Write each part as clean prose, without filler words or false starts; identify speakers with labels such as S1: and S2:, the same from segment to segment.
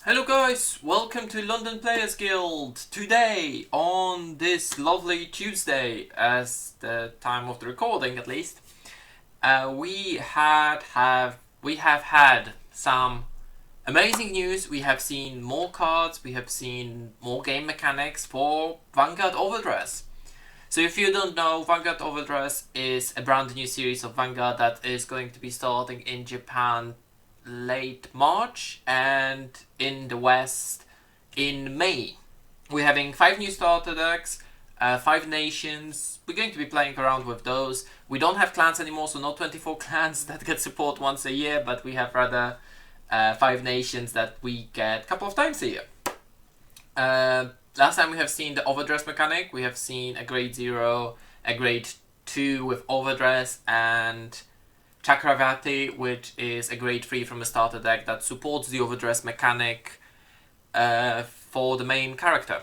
S1: Hello guys, welcome to London Players Guild. Today, on this lovely Tuesday, as the time of the recording at least, we have had some amazing news. We have seen more cards, we have seen more game mechanics for Vanguard OverDress. So if you don't know, Vanguard OverDress is a brand new series of Vanguard that is going to be starting in Japan late March and in the West in May. We're having 5 new starter decks, 5 nations. We're going to be playing around with those. We don't have clans anymore, so not 24 clans that get support once a year, but we have rather 5 nations that we get a couple of times a year. Last time we have seen the overdress mechanic. We have seen a grade 0, a grade 2 with overdress, and Cardfight, which is a grade 3 from a starter deck that supports the overdress mechanic for the main character.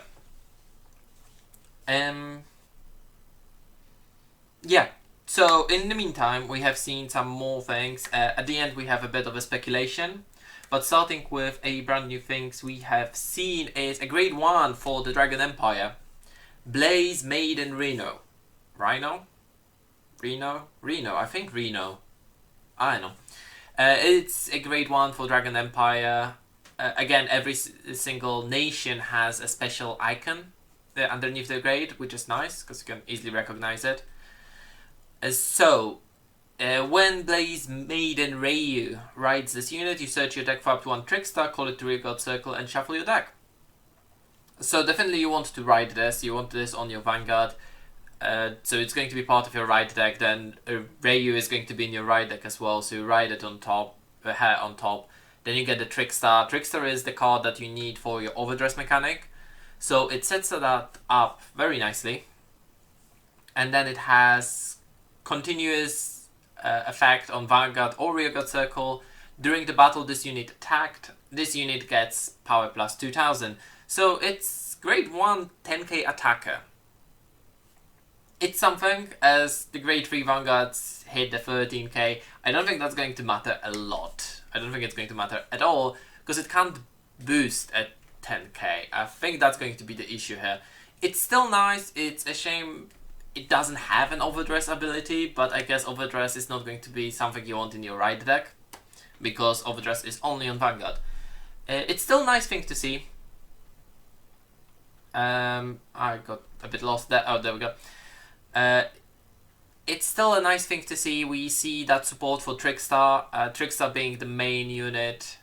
S1: Yeah, so in the meantime we have seen some more things. At the end we have a bit of a speculation, but starting with a brand new things we have seen is a grade 1 for the Dragon Empire. Blaze, Maiden, Reno. Rhino? Reno, I think Reno. I don't know. It's a grade 1 for Dragon Empire. Again, every single nation has a special icon underneath the grade, which is nice because you can easily recognize it. When Blaze Maiden Ryu rides this unit, you search your deck for up to 1 Trickstar, call it to Rearguard Circle, and shuffle your deck. So definitely you want to ride this. You want this on your Vanguard. So it's going to be part of your ride deck. Then Ryu is going to be in your ride deck as well. So you ride it on top, Then you get the Trickstar. Trickstar is the card that you need for your overdress mechanic. So it sets that up very nicely. And then it has continuous effect on Vanguard or Rearguard Circle. During the battle this unit attacked, this unit gets power plus 2000. So it's grade 1 10k attacker. It's something, as the grade 3 Vanguards hit the 13k. I don't think that's going to matter a lot. I don't think it's going to matter at all, because it can't boost at 10k. I think that's going to be the issue here. It's still nice. It's a shame it doesn't have an overdress ability, but I guess overdress is not going to be something you want in your ride deck, because overdress is only on Vanguard. It's still a nice thing to see. I got a bit lost there. Oh, there we go. It's still a nice thing to see. We see that support for Trickstar, Trickstar being the main unit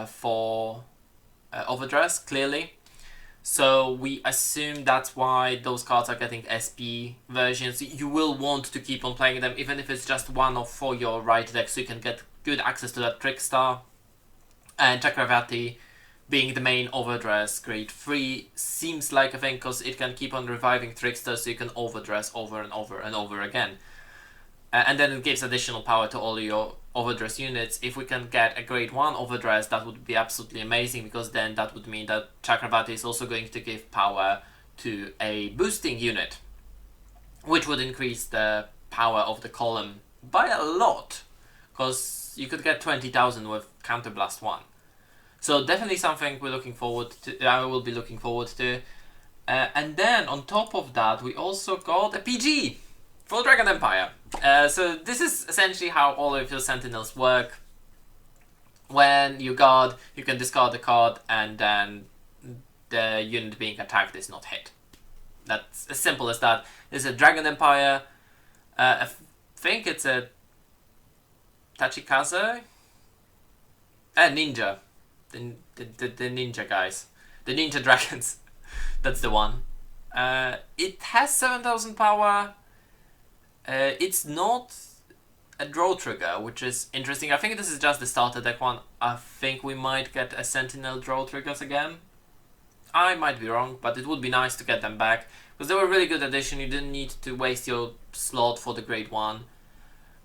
S1: for overdress, clearly. So we assume that's why those cards are getting SP versions. You will want to keep on playing them, even if it's just one of for your right deck, so you can get good access to that Trickstar. And Cardfight being the main overdress, grade 3 seems like a thing because it can keep on reviving Trickster, so you can overdress over and over and over again. And then it gives additional power to all your overdress units. If we can get a grade 1 overdress, that would be absolutely amazing, because then that would mean that Cardfight is also going to give power to a boosting unit, which would increase the power of the column by a lot, because you could get 20,000 with Counterblast 1. So definitely something we're looking forward to. I will be looking forward to. And then on top of that, we also got a PG for Dragon Empire. So this is essentially how all of your Sentinels work. When you guard, you can discard the card, and then the unit being attacked is not hit. That's as simple as that. This is a Dragon Empire. I think it's a Tachikaze? Ninja. The ninja guys. The ninja dragons. That's the one. It has 7000 power. It's not a draw trigger, which is interesting. I think this is just the starter deck one. I think we might get a Sentinel draw triggers again. I might be wrong, but it would be nice to get them back, because they were a really good addition. You didn't need to waste your slot for the grade 1.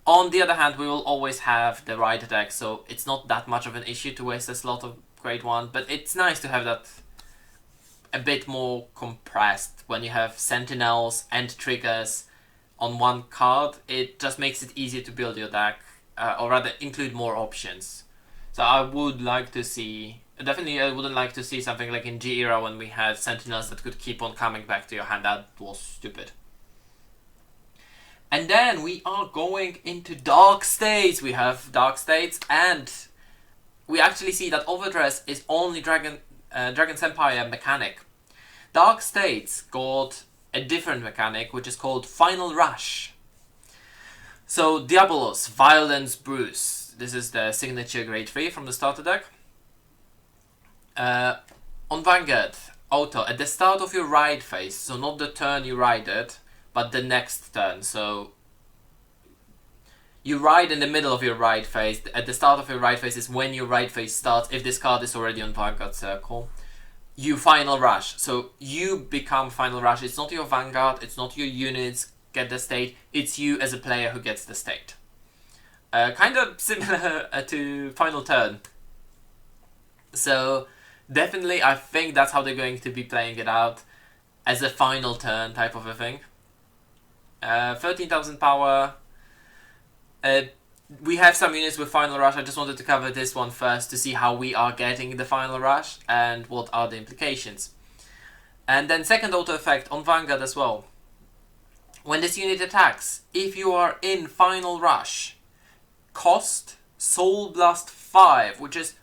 S1: On the other hand, we will always have the ride deck, so it's not that much of an issue to waste a slot of grade 1, but it's nice to have that a bit more compressed. When you have Sentinels and triggers on one card, it just makes it easier to build your deck, or rather include more options. So I would like to see Definitely I wouldn't like to see something like in G era when we had Sentinels that could keep on coming back to your hand. That was stupid. And then we are going into Dark States. We have Dark States, and we actually see that OverDress is only Dragon's Empire mechanic. Dark States got a different mechanic, which is called Final Rush. So Diabolos, Violence Bruce. This is the signature grade 3 from the starter deck. On Vanguard, auto, at the start of your ride phase, so not the turn you ride it, but the next turn. So you ride in the middle of your ride phase. At the start of your ride phase is when your ride phase starts. If this card is already on Vanguard Circle, you Final Rush. So you become Final Rush. It's not your Vanguard, it's not your units get the state, it's you as a player who gets the state. Kind of similar to Final Turn. So definitely I think that's how they're going to be playing it out, as a final turn type of a thing. 13,000 power. We have some units with Final Rush. I just wanted to cover this one first to see how we are getting the Final Rush and what are the implications. And then second auto effect on Vanguard as well. When this unit attacks, if you are in Final Rush, cost Soul Blast 5, which is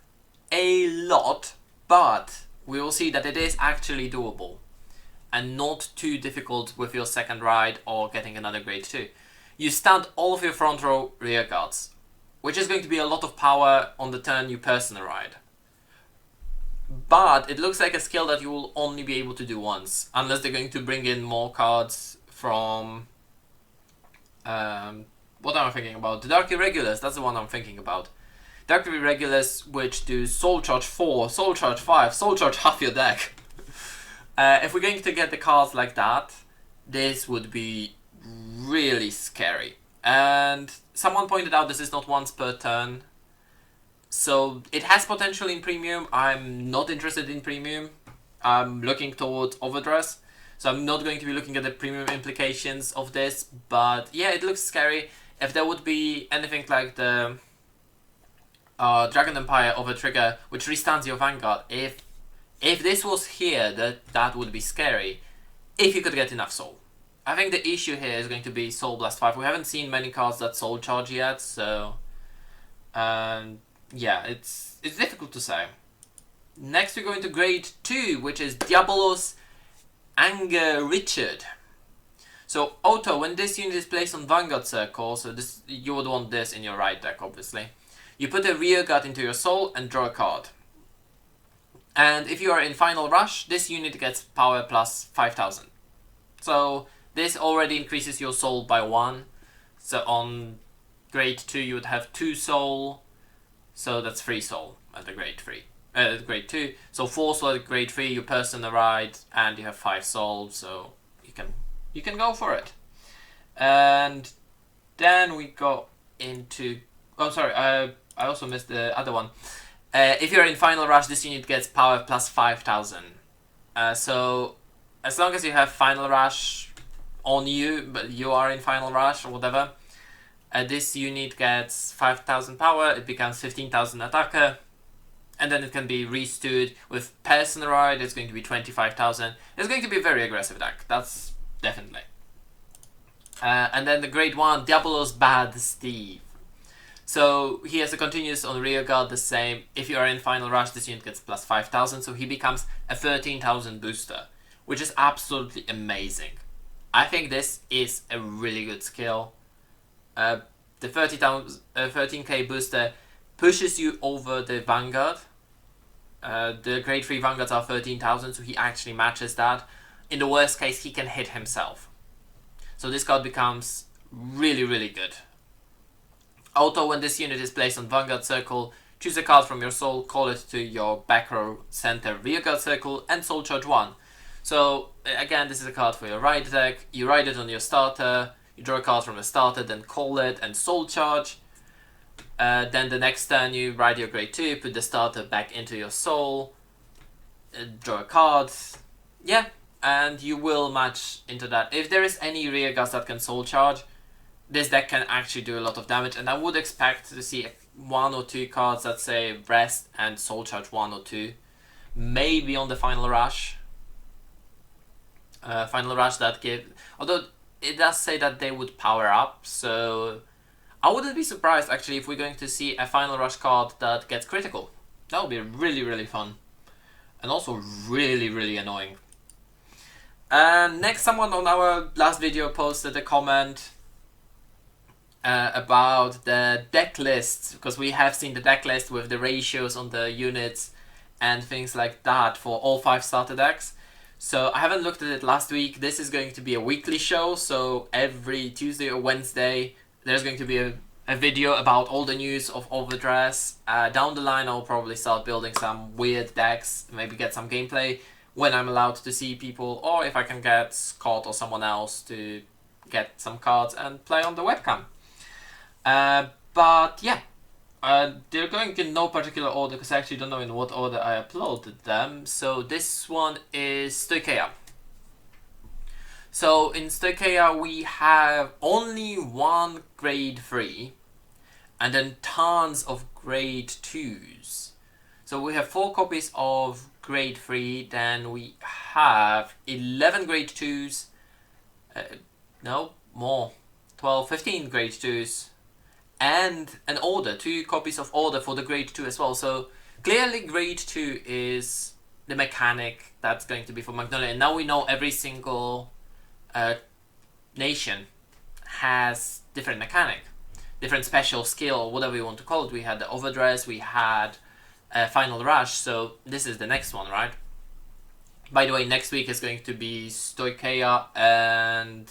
S1: a lot, but we will see that it is actually doable and not too difficult with your second ride or getting another grade 2. You stand all of your front row rear guards, which is going to be a lot of power on the turn you personal ride. But it looks like a skill that you will only be able to do once, unless they're going to bring in more cards from... what am I thinking about? The Dark Regulus, that's the one I'm thinking about. Dark Regulus, which do Soul Charge 4, Soul Charge 5, Soul Charge half your deck. If we're going to get the cards like that, this would be really scary. And someone pointed out this is not once per turn, so it has potential in premium. I'm not interested in premium. I'm looking towards OverDress, so I'm not going to be looking at the premium implications of this. But yeah, it looks scary. If there would be anything like the Dragon Empire over trigger, which restands your Vanguard, if this was here, that would be scary. If you could get enough soul. I think the issue here is going to be Soul Blast 5. We haven't seen many cards that Soul Charge yet, so yeah, it's difficult to say. Next we go into grade 2, which is Diabolos Anger Richard. So auto, when this unit is placed on Vanguard Circle, so this, you would want this in your right deck obviously. You put a rear guard into your soul and draw a card. And if you are in Final Rush, this unit gets power plus 5,000. So this already increases your soul by 1. So on grade 2 you would have 2 soul, so that's 3 soul at the grade 3. Grade 2. So 4 soul at grade 3, you personal ride, and you have 5 soul, so you can go for it. And then we go into... Oh, sorry, I also missed the other one. If you're in Final Rush, this unit gets power plus 5,000. So as long as you have Final Rush on you, but you are in Final Rush or whatever, this unit gets 5,000 power, it becomes 15,000 attacker, and then it can be restood with personal ride. It's going to be 25,000. It's going to be a very aggressive deck, that's definitely. And then the grade 1, Diabolos Bad Steve. So he has a continuous on rear guard the same. If you are in Final Rush, this unit gets plus 5,000, so he becomes a 13,000 booster, which is absolutely amazing. I think this is a really good skill. The 13k booster pushes you over the Vanguard. The grade 3 Vanguards are 13,000, so he actually matches that. In the worst case, he can hit himself. So this card becomes really, really good. Auto, when this unit is placed on Vanguard Circle, choose a card from your soul, call it to your back row center rearguard circle, and soul charge 1. So again, this is a card for your ride deck. You ride it on your starter, you draw a card from a starter, then call it and soul charge. Then the next turn you ride your grade 2, put the starter back into your soul, draw a card. Yeah, and you will match into that. If there is any rear guards that can soul charge, this deck can actually do a lot of damage, and I would expect to see one or two cards that say Rest and Soul Charge 1 or 2. Maybe on the Final Rush. Final Rush that give... Although it does say that they would power up, so... I wouldn't be surprised actually if we're going to see a Final Rush card that gets critical. That would be really, really fun. And also really, really annoying. And next, someone on our last video posted a comment about the deck list, because we have seen the deck list with the ratios on the units and things like that for all 5 starter decks. So I haven't looked at it last week. This is going to be a weekly show, so every Tuesday or Wednesday there's going to be a video about all the news of OverDress. Down the line I'll probably start building some weird decks, maybe get some gameplay when I'm allowed to see people, or if I can get Scott or someone else to get some cards and play on the webcam. But yeah, they're going in no particular order because I actually don't know in what order I uploaded them. So this one is Stoicheia. So in Stoicheia we have only 1 grade 3 and then tons of grade 2s. So we have 4 copies of grade 3, then we have 11 grade 2s, no, more, 12, 15 grade 2s, and an order, 2 copies of order for the grade 2 as well. So clearly grade 2 is the mechanic that's going to be for Magnolia, and now we know every single nation has different mechanic, different special skill, whatever you want to call it. We had the OverDress, we had Final Rush, so this is the next one, right? By the way, next week is going to be Stoicheia and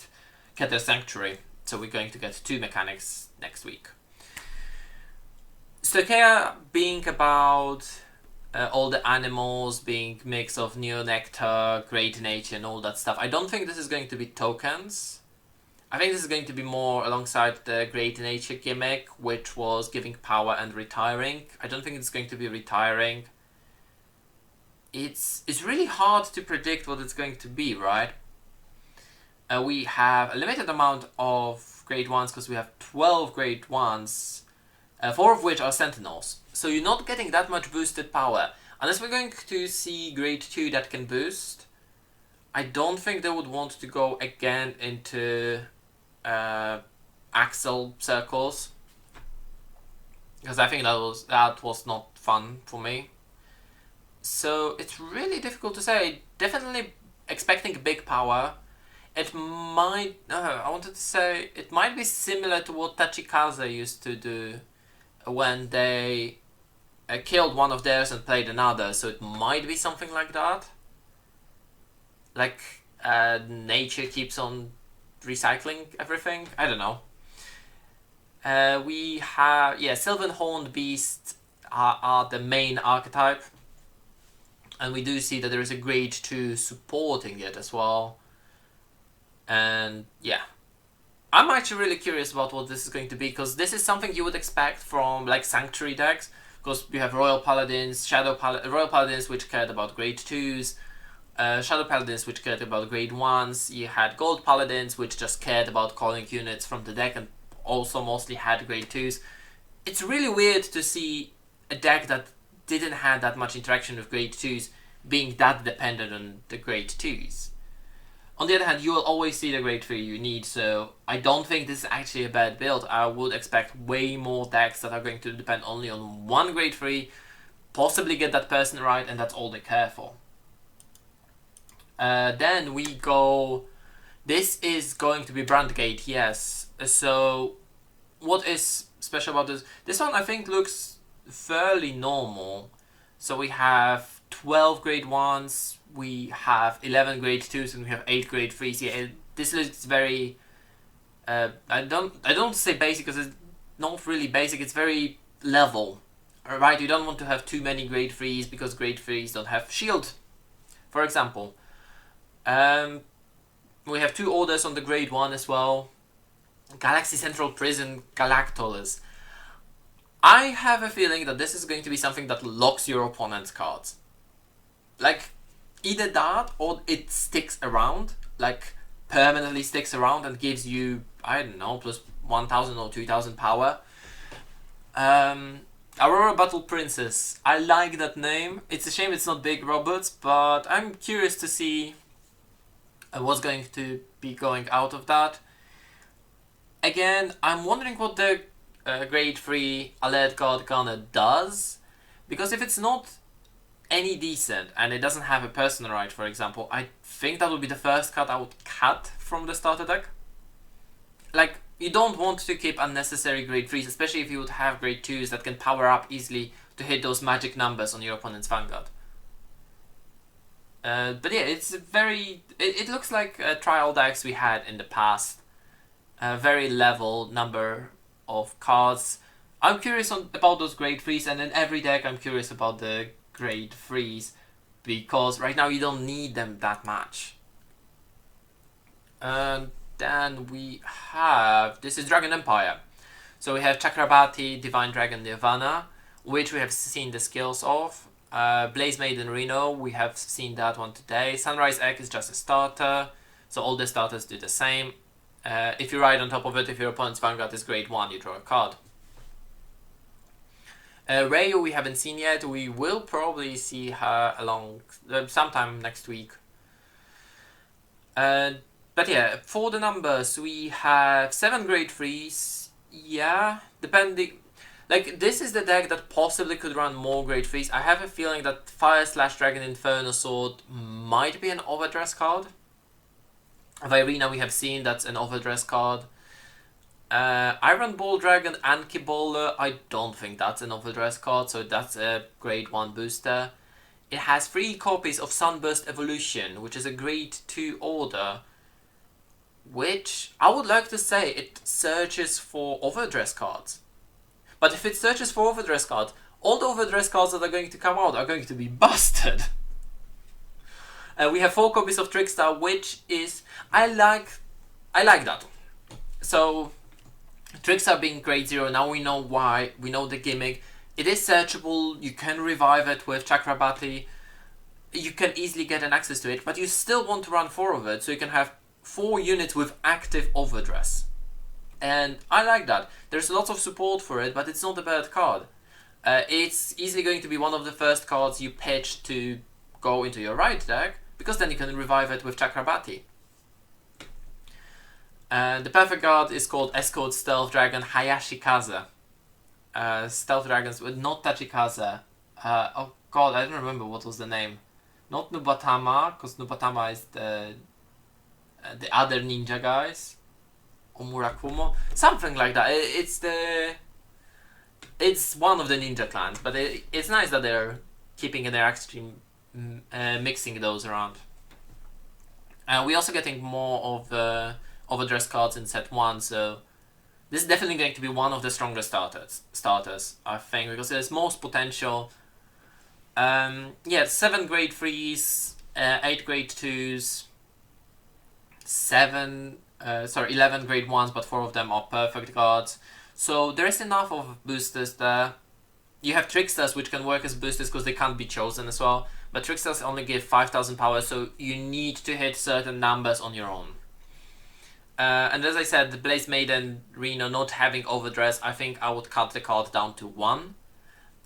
S1: Kitten Sanctuary, so we're going to get 2 mechanics next week. Stoicheia being about all the animals, being mix of Neo-Nectar, Great Nature and all that stuff. I don't think this is going to be tokens. I think this is going to be more alongside the Great Nature gimmick, which was giving power and retiring. I don't think it's going to be retiring. It's really hard to predict what it's going to be, right? We have a limited amount of grade 1s because we have 12 grade 1s, 4 of which are Sentinels. So you're not getting that much boosted power. Unless we're going to see grade 2 that can boost, I don't think they would want to go again into Axel circles, because I think that was not fun for me. So it's really difficult to say. Definitely expecting big power. It might, I wanted to say, it might be similar to what Tachikaze used to do when they killed one of theirs and played another, so it might be something like that. Like, nature keeps on recycling everything, I don't know. We have, yeah, Sylvan Horned Beasts are the main archetype. And we do see that there is a grade 2 supporting it as well. And yeah, I'm actually really curious about what this is going to be, because this is something you would expect from like Sanctuary decks, because we have Royal Paladins, Royal Paladins which cared about grade 2s, Shadow Paladins which cared about grade 1s, you had Gold Paladins which just cared about calling units from the deck and also mostly had grade 2s. It's really weird to see a deck that didn't have that much interaction with grade 2s being that dependent on the grade 2s. On the other hand, you will always see the grade 3 you need, so I don't think this is actually a bad build. I would expect way more decks that are going to depend only on 1 grade 3, possibly get that person right, and that's all they care for. Then we go... This is going to be Brandgate, yes. So, what is special about this? This one I think looks fairly normal. So we have 12 grade 1s, we have 11 grade 2s, and we have 8 grade 3s. Yeah, this looks very... I don't say basic because it's not really basic, it's very level. Right, you don't want to have too many grade 3s because grade 3s don't have shield, for example. We have 2 orders on the grade 1 as well. Galaxy Central Prison, Galactolus. I have a feeling that this is going to be something that locks your opponent's cards. Like, either that or it sticks around, like permanently sticks around and gives you, I don't know, plus 1000 or 2000 power. Aurora Battle Princess. I like that name. It's a shame it's not Big Robots, but I'm curious to see what's going to be going out of that. Again, I'm wondering what the Grade 3 alert card kinda does, because if it's not any decent and it doesn't have a personal right, for example, I think that would be the first card I would cut from the starter deck. Like, you don't want to keep unnecessary grade 3s, especially if you would have grade 2s that can power up easily to hit those magic numbers on your opponent's Vanguard. But yeah, it's very... It looks like trial decks we had in the past. A very level number of cards. I'm curious about those grade 3s, and in every deck I'm curious about the grade 3s, because right now you don't need them that much. And then we have... This is Dragon Empire. So we have Chakrabarti, Divine Dragon Nirvana, which we have seen the skills of. Blaze Maiden Reno, we have seen that one today. Sunrise Egg is just a starter, so all the starters do the same. If you ride on top of it, if your opponent's Vanguard is grade 1, you draw a card. Rayu we haven't seen yet. We will probably see her along sometime next week. But yeah, for the numbers, we have 7 grade 3s. Yeah, depending... Like, this is the deck that possibly could run more grade 3s. I have a feeling that Fire/Dragon Inferno Sword might be an OverDress card. Virina we have seen, that's an OverDress card. Iron Ball Dragon and Kibola, I don't think that's an OverDress card, so that's a grade 1 booster. It has 3 copies of Sunburst Evolution, which is a grade 2 order, which I would like to say it searches for OverDress cards. But if it searches for OverDress cards, all the OverDress cards that are going to come out are going to be busted. We have 4 copies of Trickstar, which is... I like that. So, Trickstar being grade 0, now we know why, we know the gimmick. It is searchable, you can revive it with Chakrabarti. You can easily get an access to it, but you still want to run 4 of it, so you can have 4 units with active OverDress. And I like that. There's lots of support for it, but it's not a bad card. It's easily going to be one of the first cards you pitch to go into your right deck, because then you can revive it with Chakrabarti. The perfect card is called Escort Stealth Dragon Hayashikaze. Stealth Dragons with not Tachikaze. Oh god, I don't remember what was the name. Not Nubatama, because Nubatama is the other ninja guys. Omurakumo, something like that. It's one of the ninja clans, but it's nice that they're keeping in their extreme, mixing those around. We're also getting more of OverDress cards in set 1, so this is definitely going to be one of the strongest starters, I think, because there's most potential. Yeah, 7 grade 3s, 8 grade 2s, 11 grade 1s, but 4 of them are perfect cards. So there is enough of boosters there. You have Trickstars, which can work as boosters because they can't be chosen as well. But Trickstars only give 5,000 power, so you need to hit certain numbers on your own. And as I said, the Blaze Maiden Reno not having OverDress, I think I would cut the card down to 1.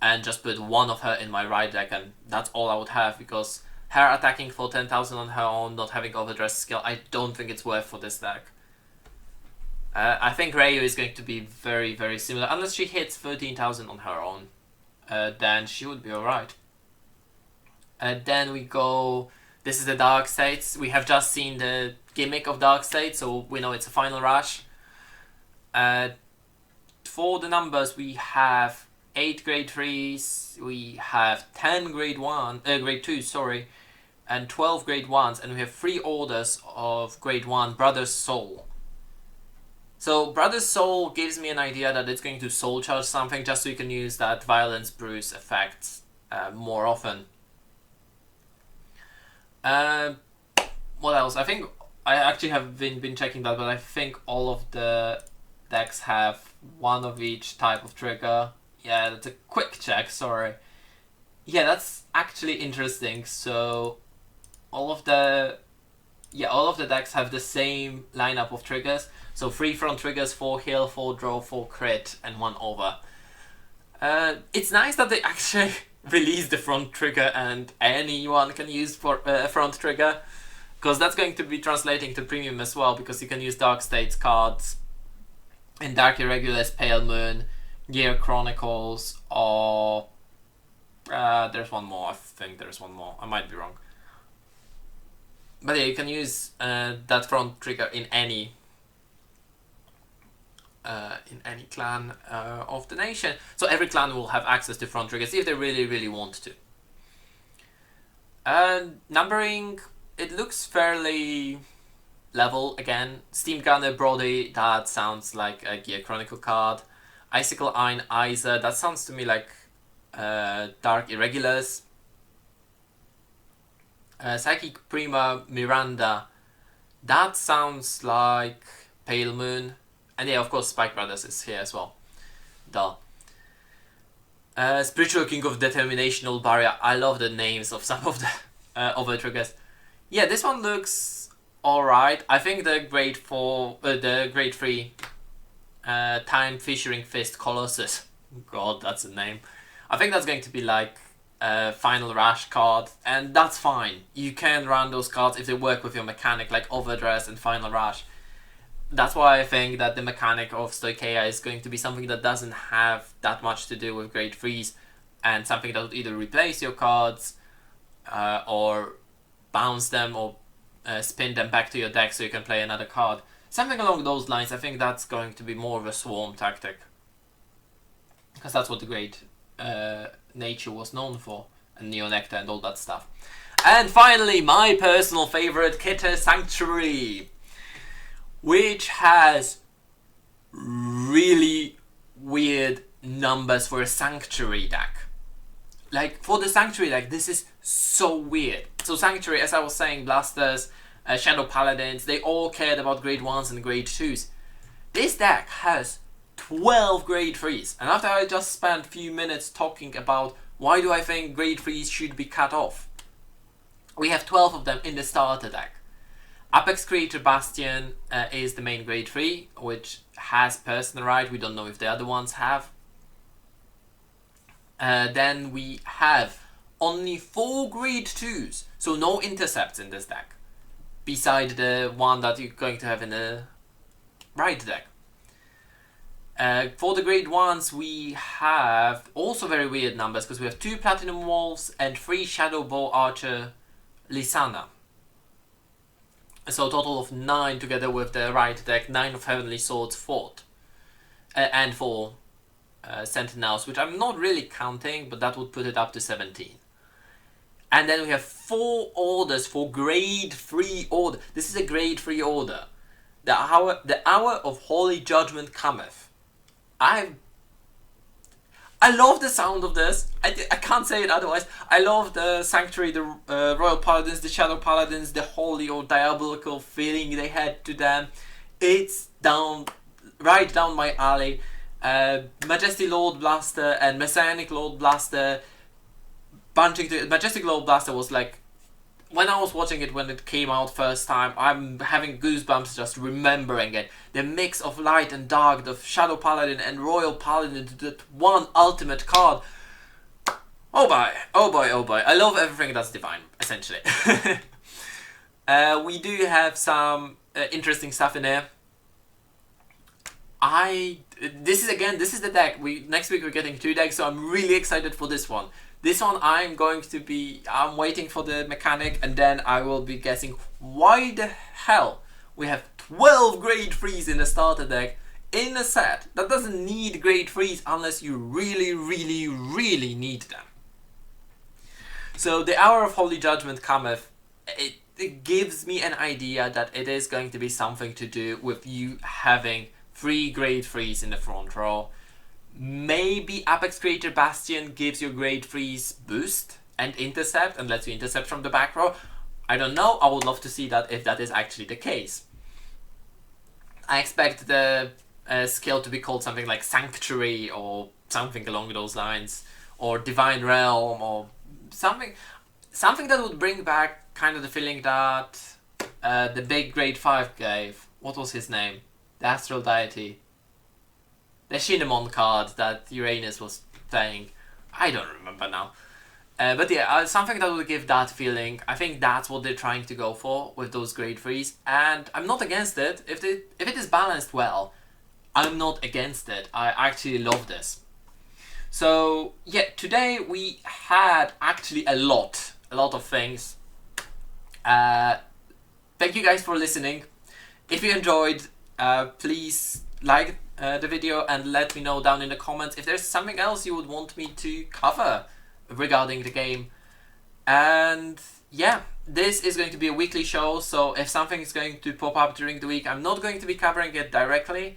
S1: And just put 1 of her in my right deck, and that's all I would have, because her attacking for 10,000 on her own, not having OverDress skill, I don't think it's worth for this deck. I think Rayu is going to be very, very similar. Unless she hits 13,000 on her own, then she would be alright. Then we go... This is the Dark States. We have just seen the gimmick of Dark States, so we know it's a final rush. For the numbers, we have 8 grade 3s, we have 10 grade 2s, sorry, and 12 grade 1s, and we have 3 orders of grade 1 Brother's Soul. So Brother's Soul gives me an idea that it's going to soul charge something, just so you can use that Violence Bruise effect more often. What else? I think I actually have been checking that, but I think all of the decks have 1 of each type of trigger. Yeah, that's a quick check, sorry. Yeah, that's actually interesting. So all of the decks have the same lineup of triggers. So 3 front triggers, 4 heal, 4 draw, 4 crit, and 1 over. It's nice that they actually release the front trigger and anyone can use for front trigger, because that's going to be translating to premium as well, because you can use Dark States cards in Dark Regulus, Pale Moon, Gear Chronicles, or there's one more. I think there's one more. I might be wrong. But yeah, you can use that front trigger in any clan of the nation. So every clan will have access to front triggers if they really, really want to. Numbering, it looks fairly level again. Steam Gunner Brody, that sounds like a Gear Chronicle card. Icicle Ein Isa, that sounds to me like Dark Irregulars. Psychic Prima Miranda, that sounds like Pale Moon. And yeah, of course, Spike Brothers is here as well. Duh. Spiritual King of Determinational Barrier. I love the names of some of the over triggers. Yeah, this one looks alright. I think the grade 4, the grade 3 Time Fissuring Fist Colossus. God, that's a name. I think that's going to be like Final Rush card, and that's fine. You can run those cards if they work with your mechanic, like OverDress and Final Rush. That's why I think that the mechanic of Stoicheia is going to be something that doesn't have that much to do with grade 3s, and something that would either replace your cards or bounce them or spin them back to your deck so you can play another card. Something along those lines. I think that's going to be more of a swarm tactic, because that's what the great nature was known for, and Neonectar and all that stuff. And finally, my personal favorite, Kitten Sanctuary, which has really weird numbers for a Sanctuary deck. Like, for the Sanctuary deck, this is so weird. So Sanctuary, as I was saying, Blasters, Shadow Paladins, they all cared about grade 1s and grade 2s. This deck has 12 grade 3s. And after I just spent a few minutes talking about why do I think grade 3s should be cut off, we have 12 of them in the starter deck. Apex Creator Bastion is the main grade 3, which has Personal Right. We don't know if the other ones have. Then we have only 4 grade 2s, so no intercepts in this deck, beside the one that you're going to have in the right deck. For the grade 1s, we have also very weird numbers, because we have 2 Platinum Wolves and 3 Shadow Bow Archer Lysana. So a total of 9 together with the right deck, 9 of Heavenly Swords fought. And 4 Sentinels, which I'm not really counting, but that would put it up to 17. And then we have 4 orders for grade 3 order. This is a grade 3 order. The hour of Holy Judgment cometh. I love the sound of this. I can't say it otherwise. I love the Sanctuary, the Royal Paladins, the Shadow Paladins, the holy or diabolical feeling they had to them. It's right down my alley. Majestic Lord Blaster and Messianic Lord Blaster bunching to Majestic Lord Blaster was like, when I was watching it when it came out first time, I'm having goosebumps just remembering it. The mix of light and dark, the Shadow Paladin and Royal Paladin, that one ultimate card. Oh boy, oh boy, oh boy. I love everything that's divine, essentially. We do have some interesting stuff in there. This is the deck. Next week we're getting 2 decks, so I'm really excited for this one. This one I'm waiting for the mechanic, and then I will be guessing why the hell we have 12 grade 3s in the starter deck in a set that doesn't need grade 3s unless you really, really, really need them. So the Hour of Holy Judgment cometh. It gives me an idea that it is going to be something to do with you having 3 grade 3s in the front row. Maybe Apex Creator Bastion gives you grade 3s boost and intercept and lets you intercept from the back row. I don't know. I would love to see that if that is actually the case. I expect the skill to be called something like Sanctuary or something along those lines, or Divine Realm, or something that would bring back kind of the feeling that the big grade 5 gave. What was his name? The Astral Deity. The Shinemon card that Uranus was playing. I don't remember now. But yeah, something that would give that feeling. I think that's what they're trying to go for with those grade 3s, and I'm not against it. If it is balanced well, I'm not against it. I actually love this. So yeah, today we had actually a lot of things. Thank you guys for listening. If you enjoyed, please like the video and let me know down in the comments if there's something else you would want me to cover regarding the game. And yeah, this is going to be a weekly show, so if something is going to pop up during the week, I'm not going to be covering it directly.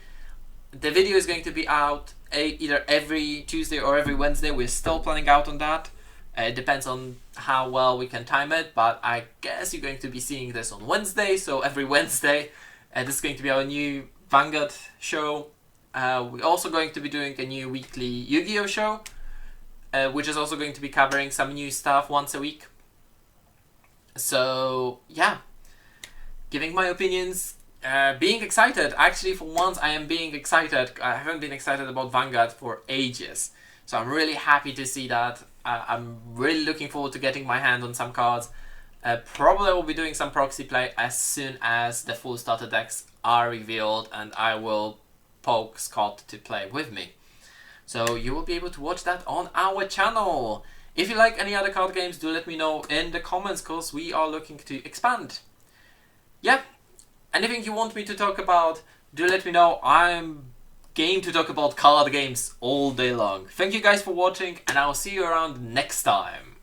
S1: The video is going to be out either every Tuesday or every Wednesday. We're still planning out on that. It depends on how well we can time it, but I guess you're going to be seeing this on Wednesday, so every Wednesday. This is going to be our new Vanguard show. We're also going to be doing a new weekly Yu-Gi-Oh show, which is also going to be covering some new stuff once a week. So yeah, giving my opinions, being excited. Actually, for once I am being excited. I haven't been excited about Vanguard for ages, so I'm really happy to see that. I'm really looking forward to getting my hand on some cards. Probably will be doing some proxy play as soon as the full starter decks are revealed, and I will poke Scott to play with me. So you will be able to watch that on our channel. If you like any other card games, do let me know in the comments, because we are looking to expand. Yeah, anything you want me to talk about, do let me know. I'm game to talk about card games all day long. Thank you guys for watching, and I'll see you around next time.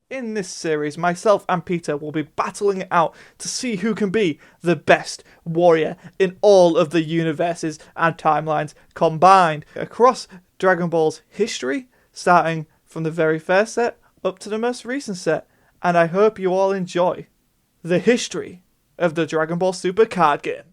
S2: In this series, myself and Peter will be battling it out to see who can be the best warrior in all of the universes and timelines combined across Dragon Ball's history, starting from the very first set up to the most recent set. And I hope you all enjoy the history of the Dragon Ball Super card game.